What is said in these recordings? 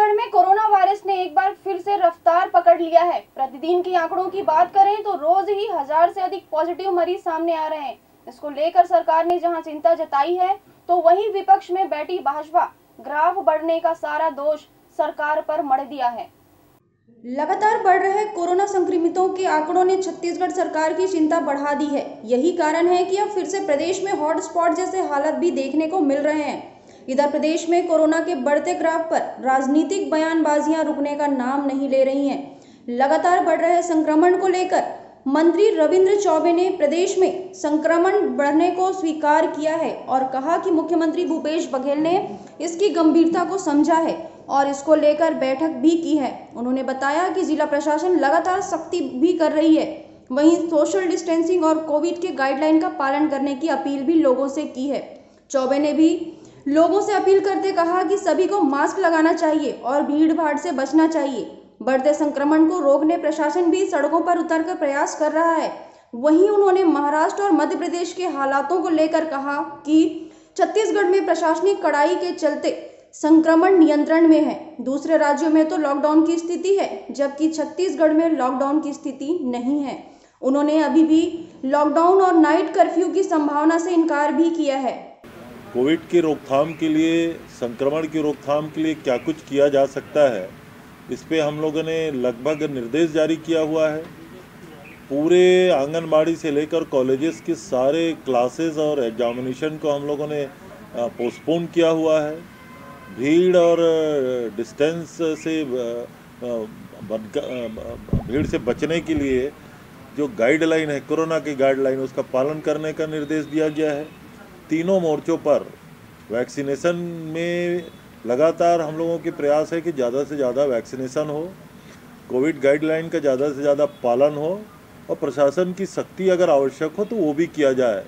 छत्तीसगढ़ में corona virus ने एक बार फिर से रफ्तार पकड़ लिया है। प्रतिदिन के आंकड़ों की बात करें तो रोज ही 1000 से अधिक पॉजिटिव मरीज सामने आ रहे हैं। इसको लेकर सरकार ने जहां चिंता जताई है तो वहीं विपक्ष में बैठी भाजपा ग्राफ बढ़ने का सारा दोष सरकार पर मढ़ दिया है। लगातार बढ़ रहे कोरोना संक्रमितों के आंकड़ों ने छत्तीसगढ़ सरकार की चिंता बढ़ा दी है। यही कारण है कि अब फिर से प्रदेश में हॉटस्पॉट जैसे हालात भी देखने को मिल रहे हैं। इधर प्रदेश में कोरोना के बढ़ते ग्राफ पर राजनीतिक बयानबाजियां रुकने का नाम नहीं ले रही हैं। लगातार बढ़ रहे संक्रमण को लेकर मंत्री रविंद्र चौबे ने प्रदेश में संक्रमण बढ़ने को स्वीकार किया है और कहा कि मुख्यमंत्री भूपेश बघेल ने इसकी गंभीरता को समझा है और इसको लेकर बैठक भी की है। उन्होंने बताया कि जिला प्रशासन लगातार सख्ती भी कर रही है, वहीं सोशल डिस्टेंसिंग और कोविड के गाइडलाइन का पालन करने की अपील भी लोगों से की है। चौबे ने भी लोगों से अपील करते कहा कि सभी को मास्क लगाना चाहिए और भीड़ भाड़ से बचना चाहिए। बढ़ते संक्रमण को रोकने प्रशासन भी सड़कों पर उतरकर प्रयास कर रहा है। वहीं उन्होंने महाराष्ट्र और मध्य प्रदेश के हालातों को लेकर कहा कि छत्तीसगढ़ में प्रशासनिक कड़ाई के चलते संक्रमण नियंत्रण में है। दूसरे राज्यों में तो लॉकडाउन की स्थिति है, जबकि छत्तीसगढ़ में लॉकडाउन की स्थिति नहीं है। उन्होंने अभी भी लॉकडाउन और नाइट कर्फ्यू की संभावना से इनकार भी किया है। कोविड की रोकथाम के लिए, संक्रमण की रोकथाम के लिए क्या कुछ किया जा सकता है, इस पे हम लोगों ने लगभग निर्देश जारी किया हुआ है। पूरे आंगनबाड़ी से लेकर कॉलेजेस के सारे क्लासेस और एग्जामिनेशन को हम लोगों ने पोस्टपोन किया हुआ है। भीड़ और डिस्टेंस से भीड़ से बचने के लिए जो गाइडलाइन है, कोरोना की गाइडलाइन, उसका पालन करने का निर्देश दिया गया है। तीनों मोर्चों पर वैक्सीनेशन में लगातार हम लोगों के प्रयास है कि ज़्यादा से ज़्यादा वैक्सीनेशन हो, कोविड गाइडलाइन का ज़्यादा से ज़्यादा पालन हो और प्रशासन की सख्ती अगर आवश्यक हो तो वो भी किया जाए।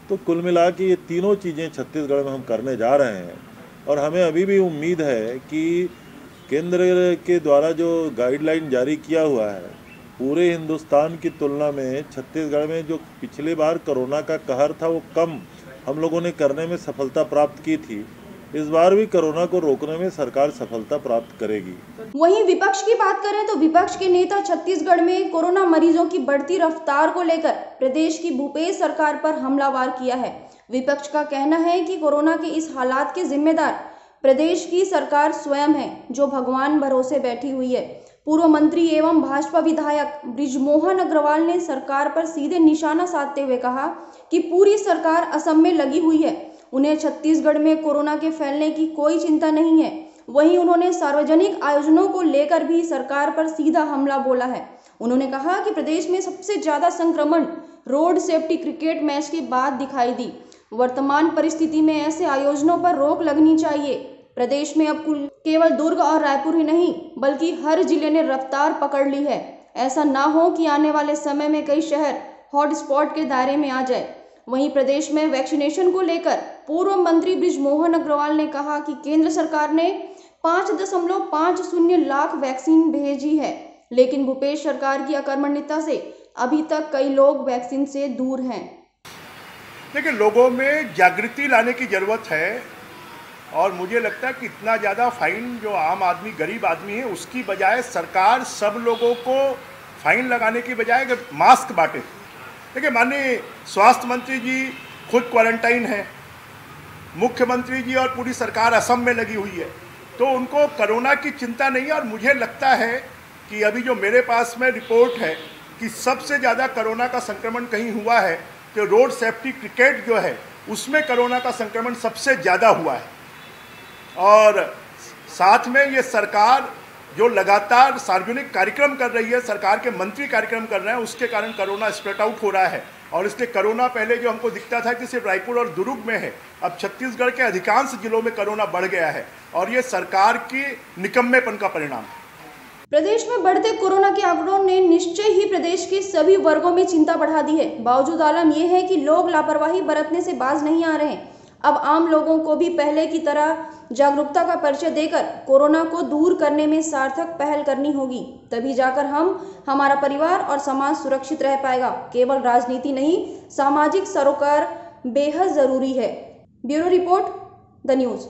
तो कुल मिला के ये तीनों चीज़ें छत्तीसगढ़ में हम करने जा रहे हैं और हमें अभी भी उम्मीद है कि केंद्र के द्वारा जो गाइडलाइन जारी किया हुआ है, पूरे हिंदुस्तान की तुलना में छत्तीसगढ़ में जो पिछले बार कोरोना का कहर था वो कम हम लोगों ने करने में सफलता प्राप्त की थी। इस बार भी कोरोना को रोकने में सरकार सफलता प्राप्त करेगी। वहीं विपक्ष की बात करें तो विपक्ष के नेता छत्तीसगढ़ में कोरोना मरीजों की बढ़ती रफ्तार को लेकर प्रदेश की भूपेश सरकार पर हमलावार किया है। विपक्ष का कहना है कि कोरोना के इस हालात के जिम्मेदार प्रदेश की सरकार स्वयं है, जो भगवान भरोसे बैठी हुई है। पूर्व मंत्री एवं भाजपा विधायक बृजमोहन अग्रवाल ने सरकार पर सीधे निशाना साधते हुए कहा कि पूरी सरकार असम में लगी हुई है, उन्हें छत्तीसगढ़ में कोरोना के फैलने की कोई चिंता नहीं है। वहीं उन्होंने सार्वजनिक आयोजनों को लेकर भी सरकार पर सीधा हमला बोला है। उन्होंने कहा कि प्रदेश में सबसे ज्यादा संक्रमण रोड सेफ्टी क्रिकेट मैच के बाद दिखाई दी। वर्तमान परिस्थिति में ऐसे आयोजनों पर रोक लगनी चाहिए। प्रदेश में अब केवल दुर्ग और रायपुर ही नहीं बल्कि हर जिले ने रफ्तार पकड़ ली है। ऐसा ना हो कि आने वाले समय में कई शहर हॉटस्पॉट के दायरे में आ जाए। वहीं प्रदेश में वैक्सीनेशन को लेकर पूर्व मंत्री बृजमोहन अग्रवाल ने कहा कि केंद्र सरकार ने 5.50 लाख वैक्सीन भेजी है, लेकिन भूपेश सरकार की अकर्मण्यता से अभी तक कई लोग वैक्सीन से दूर हैं। देखिए, लोगों में जागृति लाने की जरूरत है और मुझे लगता है कि इतना ज़्यादा फाइन जो आम आदमी, गरीब आदमी है, उसकी बजाय सरकार सब लोगों को फाइन लगाने की बजाय मास्क बांटे। देखिए, माननीय स्वास्थ्य मंत्री जी खुद क्वारंटाइन है, मुख्यमंत्री जी और पूरी सरकार असम में लगी हुई है, तो उनको कोरोना की चिंता नहीं है। और मुझे लगता है कि अभी जो मेरे पास में रिपोर्ट है कि सबसे ज़्यादा कोरोना का संक्रमण कहीं हुआ है तो रोड सेफ्टी क्रिकेट जो है उसमें कोरोना का संक्रमण सबसे ज़्यादा हुआ है। और साथ में ये सरकार जो लगातार सार्वजनिक कार्यक्रम कर रही है, सरकार के मंत्री कार्यक्रम कर रहे हैं, उसके कारण कोरोना स्प्रेड आउट हो रहा है। और इसलिए कोरोना पहले जो हमको दिखता था कि सिर्फ रायपुर और दुर्ग में है, अब छत्तीसगढ़ के अधिकांश जिलों में कोरोना बढ़ गया है और ये सरकार की निकम्मेपन का परिणाम है। प्रदेश में बढ़ते कोरोना के आंकड़ों ने निश्चय ही प्रदेश के सभी वर्गों में चिंता बढ़ा दी है। बावजूद आलम यह है कि लोग लापरवाही बरतने से बाज नहीं आ रहे हैं। अब आम लोगों को भी पहले की तरह जागरूकता का परिचय देकर कोरोना को दूर करने में सार्थक पहल करनी होगी, तभी जाकर हमारा परिवार और समाज सुरक्षित रह पाएगा। केवल राजनीति नहीं, सामाजिक सरोकार बेहद जरूरी है। Bureau report, the news.